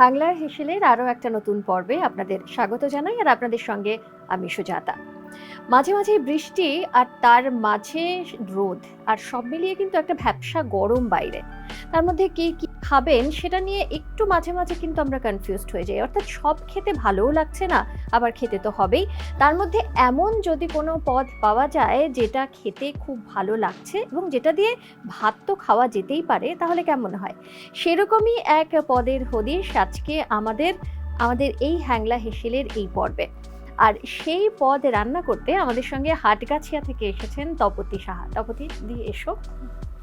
হাংলার হেসেলের আরও একটা নতুন পর্বে আপনাদের স্বাগত জানাই। আর আপনাদের সঙ্গে আমি সুজাতা। মাঝে মাঝে বৃষ্টি আর তার মাঝে রোদ, আর সব মিলিয়ে কিন্তু একটা ভ্যাপসা গরম বাইরে। তার মধ্যে কি কি খাবেন সেটা নিয়ে একটু মাঝে মাঝে কিন্তু আমরা কনফিউজড হয়ে যাই। অর্থাৎ সব খেতে ভালোও লাগছে না, আবার খেতে তো হবেই। তার মধ্যে এমন যদি কোনো পদ পাওয়া যায় যেটা খেতে খুব ভালো লাগছে এবং যেটা দিয়ে ভাত তো খাওয়া যেতেই পারে, তাহলে কেমন হয়? সেরকমই এক পদের হদিশ আজকে আমাদের আমাদের এই হ্যাংলা হেসেলের এই পর্বে। আর সেই পদ রান্না করতে আমাদের সঙ্গে হাটগাছিয়া থেকে এসেছেন তপতি সাহা। তপতি দি, এসো।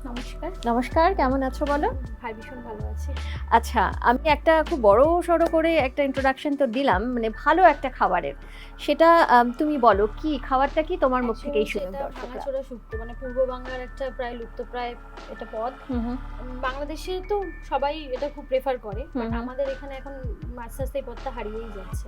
নমস্কার। নমস্কার, কেমন আছো বলো? ভাই ভীষণ ভালো আছি। আচ্ছা, আমি একটা খুব বড় সড়ো করে একটা ইন্ট্রোডাকশন তো দিলাম, মানে ভালো একটা খাবারের। সেটা তুমি বলো, কি খাবারটা কি তোমার মুখ থেকেই শুনুন দর্শকরা। ভাঙাচোরা শুক্তো, মানে পূর্ব বাংলার একটা প্রায় লুপ্তপ্রায় এটা পদ। বাংলাদেশে তো সবাই এটা খুব প্রেফার করে, বাট আমাদের এখানে এখন আস্তে আস্তে এই পদটা হারিয়েই যাচ্ছে।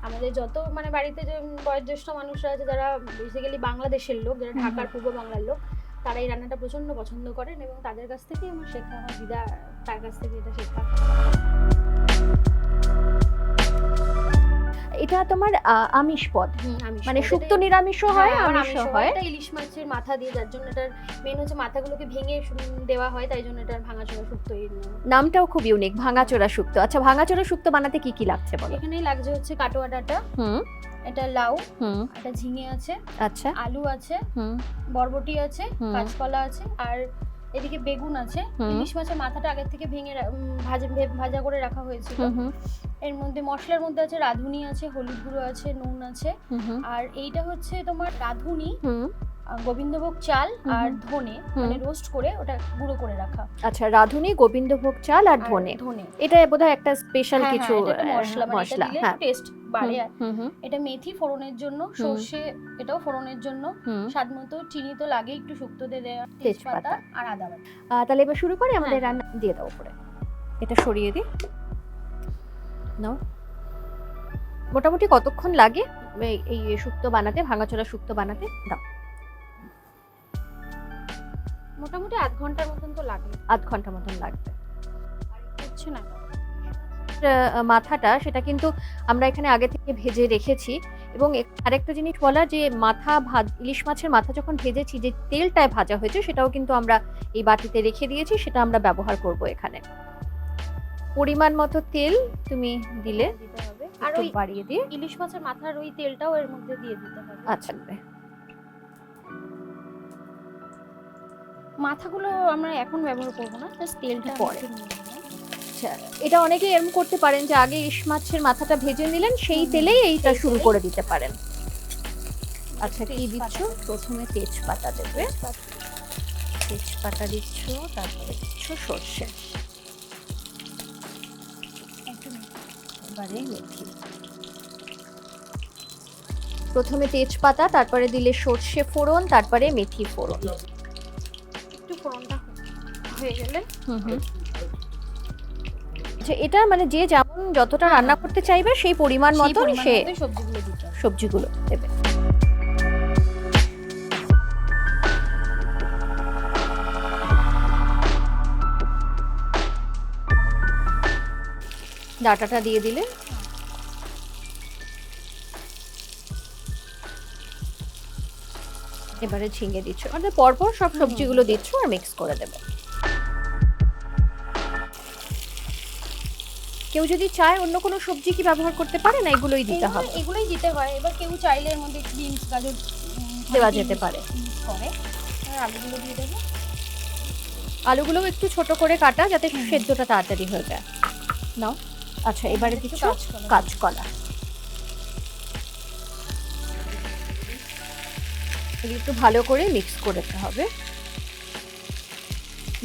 আমাদের যত মানে বাড়িতে যে বয়োজ্যেষ্ঠ মানুষরা আছে, যারা বেসিক্যালি বাংলাদেশের লোক, যারা ঢাকার পূর্ব বাংলার লোক, তারা এই রান্নাটা প্রচন্ড পছন্দ করেন এবং তাদের কাছ থেকে আমার শেখা, আমার দিদা তার কাছ থেকে এটা শেখা। এটা তোমার আমিষ পদ, মানে শুক্তো নিরামিষও হয়, আমিষও হয়। এটা ইলিশ মাছের মাথা দিয়ে, যার জন্য এটার মেন হচ্ছে মাথাগুলোকে ভেঙে দেওয়া হয়, তাই জন্য এটার ভাঙাচোরা শুক্তো এর নামটাও খুব ইউনিক, ভাঙাচোরা শুক্তো। আচ্ছা, ভাঙাচোরা শুক্তো বানাতে কি কি লাগছে বলো? এখানেই লাগছে হচ্ছে কাটোয়া ডাটা, এটা লাউ, এটা ঝিঙে আছে, আচ্ছা আলু আছে, বরবটি আছে, কাঁচকলা আছে, আর এদিকে বেগুন আছে। ইলিশ মাছের মাথাটা আগে থেকে ভেঙে ভাজা করে রাখা হয়েছিল। এর মধ্যে মশলার মধ্যে আছে রাঁধুনি আছে, হলুদ গুঁড়ো আছে, নুন আছে, আর এইটা হচ্ছে তোমার রাঁধুনি, গোবিন্দভোগ চাল আর ধনে, মানে রোস্ট করে ওটা গুঁড়ো করে রাখা। আচ্ছা, রাঁধুনি, গোবিন্দভোগ চাল আর ধনে, এটা বোধহয় একটা স্পেশাল কিছু মশলা, হ্যাঁ, টেস্ট বাড়ে। এটা মেথি ফোড়নের জন্য, সরষে এটাও ফোড়নের জন্য, স্বাদমতো চিনি তো লাগে, একটু শুক্তোতে দেয়া, তেজপাতা আর আদা বাটা। তাহলে এবার শুরু করি, আমাদের রান্না দিয়ে দাও উপরে। এটা সরিয়ে দিই নাও। মোটামুটি কতক্ষণ লাগে এই শুক্তো বানাতে, ভাঙাচোরা শুক্তো বানাতে? দাও। মোটামুটি আধ ঘন্টার মতন তো লাগে। আধ ঘন্টা মতন লাগবে। হচ্ছে না মাথাটা, সেটা কিন্তু আমরা এখানে আগে থেকে ভেজে রেখেছি। এবং আরেকটা জিনিস বলা, যে মাথা ইলিশ মাছের মাথা যখন ভেজেছি, যে তেলটায় ভাজা হয়েছে সেটাও কিন্তু আমরা এই বাটিতে রেখে দিয়েছি, সেটা আমরা ব্যবহার করব এখানে। পরিমাণ মতো তেল তুমি দিলে দিতে হবে, আর ওই বাড়িয়ে দিয়ে ইলিশ মাছের মাথার ওই তেলটাও এর মধ্যে দিয়ে দিতে হবে। আচ্ছা, মাথাগুলো আমরা এখন ব্যবহার করব না, জাস্ট তেলটা পরে। আচ্ছা, এটা অনেকে এরকম করতে পারেন যে আগে ইলিশ মাছের মাথাটা ভেজে নিলেন, সেই তেলেই এইটা শুরু করে দিতে পারেন। আচ্ছা, কি দিচ্ছ? প্রথমে তেজপাতা দেবে, তেজপাতা দিচ্ছ, তারপরে দিচ্ছ সর্ষে, এবারে মেথি। প্রথমে তেজপাতা, তারপরে দিলে সর্ষে ফোড়ন, তারপরে মেথি ফোড়ন। একটু ফোড়নটা হয়ে গেলে এটা মানে যে যেমন যতটা রান্না করতে চাইবে সেই পরিমাণ মতো সে সবজিগুলো দেবে। ডাটাটা দিয়ে দিলে, এবারে ঝিঙে দিচ্ছ, মানে পরপর সব সবজিগুলো দিচ্ছ আর মিক্স করে দেবে। কেউ যদি চায় অন্য কোনো সবজি কি ব্যবহার করতে পারে না, এগুলোই দিতে হবে? এগুলোই দিতে হয়। এবার কেউ চাইলে এর মধ্যে বিনস, গাজর দেওয়া যেতে পারে। আলুগুলো দিয়ে দেবো, আলুগুলো একটু ছোট করে কাটা, যাতে সেদ্ধটা তাড়াতাড়ি হয়ে যায়। নাও। আচ্ছা, এবারে দিচ্ছ কাঁচকলা, একটু ভালো করে মিক্স করতে হবে।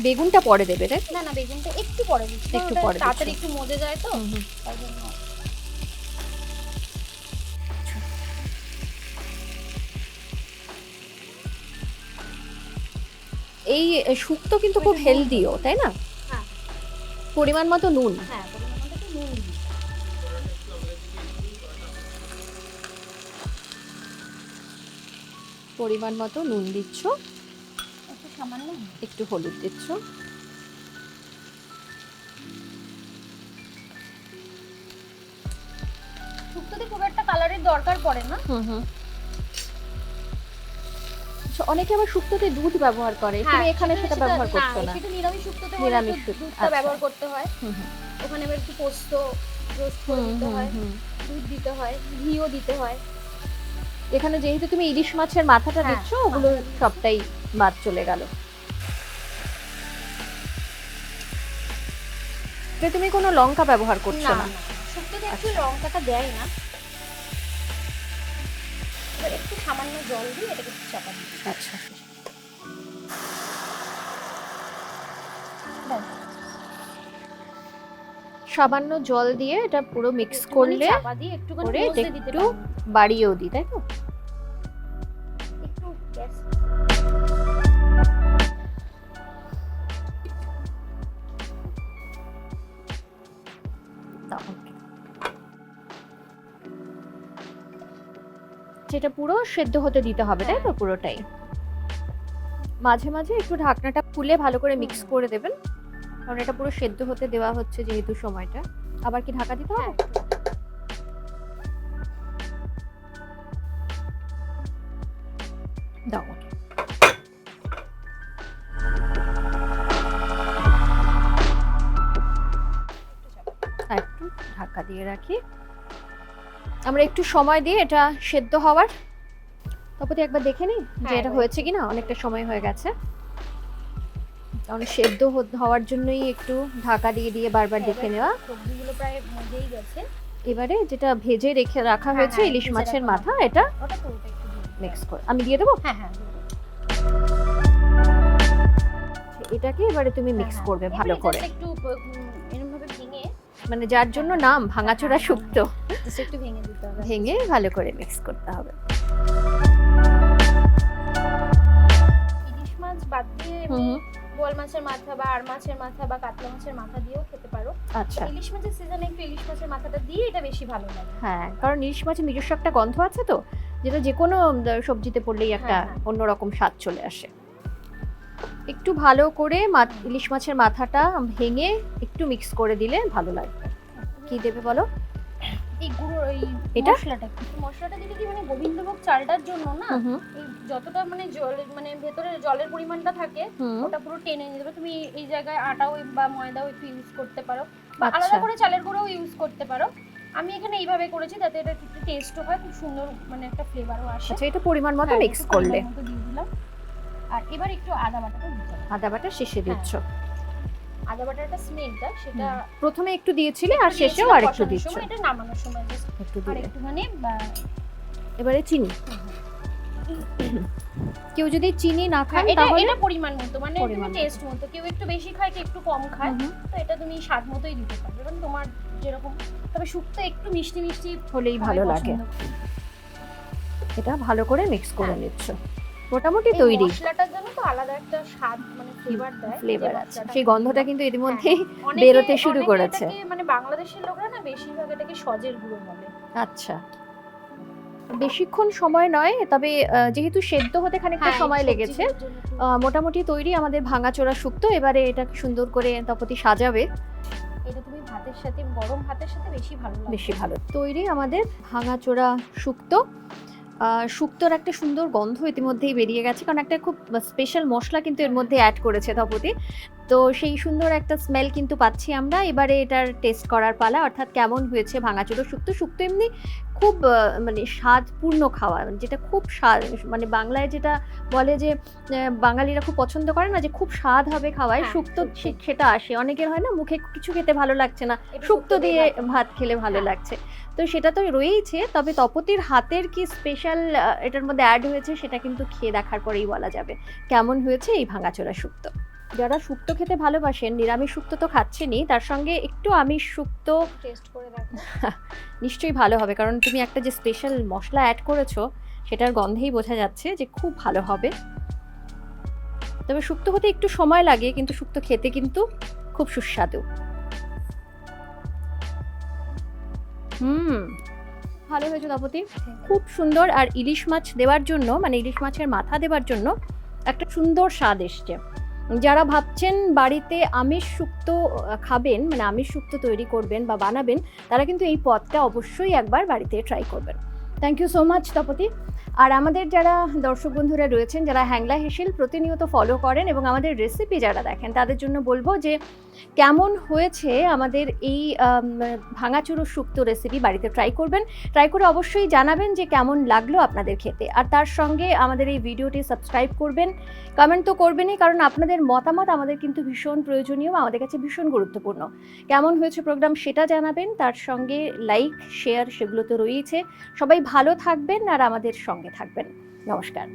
বেগুনটা পরে দেবে? না না, বেগুনটা একটু পরে দিচ্ছি, একটু পরে, তাড়াতাড়ি একটু মজে যায় তো, তাই জন্য। এই শুক্তো কিন্তু খুব হেলদিও, তাই না? হ্যাঁ। পরিমাণ মতো নুন। হ্যাঁ, পরিমাণ মতো নুন দিই। পরিমাণ মতো নুন দিচ্ছ, একটু সামান্য একটু হলুদ দিচ্ছ, বাটারের দরকার পড়ে না। অনেকে আবার শুক্তোতে দুধ ব্যবহার করে, তুমি এখানে সেটা ব্যবহার করছো না? সেটা নিরামিষ শুক্তোতে নিরামিষ দুধটা ব্যবহার করতে হয়। ওখানে এবার একটু পোস্ত রোস্ট করে দিতে হয়, দুধ দিতে হয়, ঘিও দিতে হয়। এখানে যেহেতু তুমি ইলিশ মাছের মাথাটা দিচ্ছ, ওগুলো সবটাই বাদ চলে গেল। তুমি কোনো লঙ্কা ব্যবহার করছো না? শুক্তোতে একটু লঙ্কাটা দেয় না। এবার একটু সামান্য জল দিয়ে এটাকে চাপা দিই। আচ্ছা, সামান্য জল দিয়ে এটা পুরো মিক্স করলে চাপা দিয়ে একটুখানি রোস্ট দিতে একটু বাড়িয়েও দিই, তাই তো? একটু গ্যাস যেটা পুরো সেদ্ধ হতে দিতে হবে, তাই তো? পুরোটাই। মাঝে মাঝে একটু ঢাকনাটা খুলে ভালো করে মিক্স করে দেবেন, কারণ এটা পুরো সেদ্ধ হতে দেওয়া হচ্ছে যেহেতু সময়টা। আবার কি ঢাকা দিতে হবে? দাও। একটু ঢাকা দিয়ে রাখি, আমরা একটু সময় দিয়ে এটা সেদ্ধ হওয়ার। তারপরে একবার দেখে নিই যে এটা হয়েছে কিনা। অনেকটা সময় হয়ে গেছে, কারণ সেদ্ধ হওয়ার জন্যই একটু ঢাকা দিয়ে দিয়ে বারবার দেখে নেওয়া। সবজিগুলো প্রায় ভেজেই গেছে। এবারে যেটা ভেজে রেখে রাখা হয়েছে ইলিশ মাছের মাথা, এটা মিক্স করে আমি দিয়ে দেবো। এটাকে এবারে তুমি মিক্স করবে ভালো করে, একটু এরকম ভাবে ভেঙে, মানে যার জন্য নাম ভাঙাচোরা শুক্তো, একটু ভেঙে দিতে হবে। ভেঙে ভালো করে মিক্স করতে হবে। ইলিশ মাছ বাদ দিয়ে বোয়াল মাছের মাথা বা আর মাছের মাথা বা কাতলা মাছের মাথা দিয়েও খেতে পারো। আচ্ছা, ইলিশ মাছের সিজনে একটু ইলিশ মাছের মাথাটা দিয়ে এটা বেশি ভালো লাগে। হ্যাঁ, কারণ ইলিশ মাছের নিজস্ব একটা গন্ধ আছে তো, যেটা যে কোনো সবজিতে পড়লেই একটা অন্যরকম স্বাদ চলে আসে। একটু ভালো করে ইলিশ মাছের মাথাটা ভেঙে একটু মিক্স করে দিলে ভালো লাগবে। কি দেবে বলো? এই গুঁড়ো এই মশলাটা দিলে কি মানে গোবিন্দভোগ চালটার জন্য না, এই যতটা মানে জল মানে ভেতরে জলের পরিমাণটা থাকে ওটা পুরো টেনে নিয়ে যাবে। তুমি এই জায়গায় আটাও বা ময়দাও একটু ইউজ করতে পারো, বা আলাদা করে চালের গুঁড়োও ইউজ করতে পারো। আমি এখানে এইভাবে করেছি, তাতে এটা একটু টেস্টও হয়, খুব সুন্দর মানে একটা ফ্লেভারও আসে। আচ্ছা, এটা পরিমাণ মতো মিক্স করলে দিয়ে দিলাম। আর এবার একটু আদা বাটাটা দিতে হবে। আদা বাটা শেষে দিচ্ছ? আদা বাটাটা স্মেলটা সেটা প্রথমে একটু দিয়েছিলে আর শেষেও আরেকটু দিচ্ছ? এটা নামানোর সময় একটু আর একটুখানি। এবারে চিনি। কেউ যদি চিনি না খায় তাহলে এটা পরিমাণ মতো, মানে তুমি টেস্ট মতো, কেউ একটু বেশি খায় কেউ একটু কম খায়, তো এটা তুমি স্বাদ মতোই দিতে পারবে, মানে তোমার যেরকম। তবে শুক্তো একটু মিষ্টি মিষ্টি হলেই ভালো লাগে। এটা ভালো করে মিক্স করে নিচ্ছ, মোটামুটি তৈরি। মশলাটার জন্য তো আলাদা একটা স্বাদ মানে ফ্লেভার আছে, সেই গন্ধটা কিন্তু এর মধ্যেই বেরোতে শুরু করেছে। মানে বাংলাদেশের লোকরা না বেশিরভাগ এটাকে সজের গুঁড়ো বলে। আচ্ছা, বেশিক্ষণ সময় নয়, তবে যেহেতু সেদ্ধ হতে খানিকটা সময় লেগেছে, মোটামুটি তৈরি আমাদের ভাঙাচোরা শুক্তো। এবারে এটা সুন্দর করে তাপতি সাজাবে। এটা তুমি ভাতের সাথে, গরম ভাতের সাথে বেশি ভালো তৈরি আমাদের ভাঙাচোরা শুক্তো। শুক্তোর একটা সুন্দর গন্ধ ইতিমধ্যেই বেরিয়ে গেছে, কারণ একটা খুব স্পেশাল মশলা কিন্তু এর মধ্যে অ্যাড করেছে তাপতি, তো সেই সুন্দর একটা স্মেল কিন্তু পাচ্ছি আমরা। এবারে এটার টেস্ট করার পালা, অর্থাৎ কেমন হয়েছে ভাঙাচোরা শুক্তো। শুক্তো এমনি খুব মানে স্বাদপূর্ণ খাওয়া, যেটা খুব স্বাদ, মানে বাংলায় যেটা বলে যে বাঙালিরা খুব পছন্দ করে না যে খুব স্বাদ হবে খাওয়ায়, শুক্তো সেটা আসে। অনেকের হয় না মুখে কিছু খেতে ভালো লাগছে না, শুক্তো দিয়ে ভাত খেলে ভালো লাগছে, তো সেটা তো রয়েইছে। তবে তপতির হাতের কি স্পেশাল এটার মধ্যে অ্যাড হয়েছে সেটা কিন্তু খেয়ে দেখার পরেই বলা যাবে কেমন হয়েছে এই ভাঙাচোরা শুক্তো। যারা শুক্তো খেতে ভালোবাসেন, নিরামিষ শুক্তো তো খাচ্ছেনই, তার সঙ্গে একটু আমিষ শুক্তো টেস্ট করে দেখো, নিশ্চয়ই ভালো হবে, কারণ তুমি একটা যে স্পেশাল মশলা অ্যাড করেছো সেটার গন্ধেই বোঝা যাচ্ছে যে খুব ভালো হবে। তবে শুক্তো হতে একটু সময় লাগে, কিন্তু শুক্তো খেতে কিন্তু খুব সুস্বাদু। ভালো হয়েছে তাপতি, খুব সুন্দর। আর ইলিশ মাছ দেওয়ার জন্য, মানে ইলিশ মাছের মাথা দেওয়ার জন্য একটা সুন্দর স্বাদ এসছে। যারা ভাবছেন বাড়িতে আমিষ শুক্তো খাবেন, মানে আমিষ শুক্তো তৈরি করবেন বা বানাবেন, তারা কিন্তু এই পদটা অবশ্যই একবার বাড়িতে ট্রাই করবেন। Thank you so much Tapati. আর আমাদের যারা দর্শক বন্ধুরা রয়েছেন, যারা হ্যাংলা হেসেল প্রতিনিয়ত ফলো করেন এবং আমাদের রেসিপি যারা দেখেন, তাদের জন্য বলবো যে কেমন হয়েছে আমাদের এই ভাঙাচুরো শুক্তো রেসিপি বাড়িতে ট্রাই করবেন, ট্রাই করে অবশ্যই জানাবেন যে কেমন লাগলো আপনাদের খেতে। আর তার সঙ্গে আমাদের এই ভিডিওটি সাবস্ক্রাইব করবেন, কমেন্ট তো করবেনই, কারণ আপনাদের মতামত আমাদের কিন্তু ভীষণ প্রয়োজনীয়, আমাদের কাছে ভীষণ গুরুত্বপূর্ণ। কেমন হয়েছে প্রোগ্রাম সেটা জানাবেন, তার সঙ্গে লাইক শেয়ার সেগুলো তো রয়েছে। সবাই ভালো থাকবেন আর আমাদের সঙ্গে থাকবেন। নমস্কার।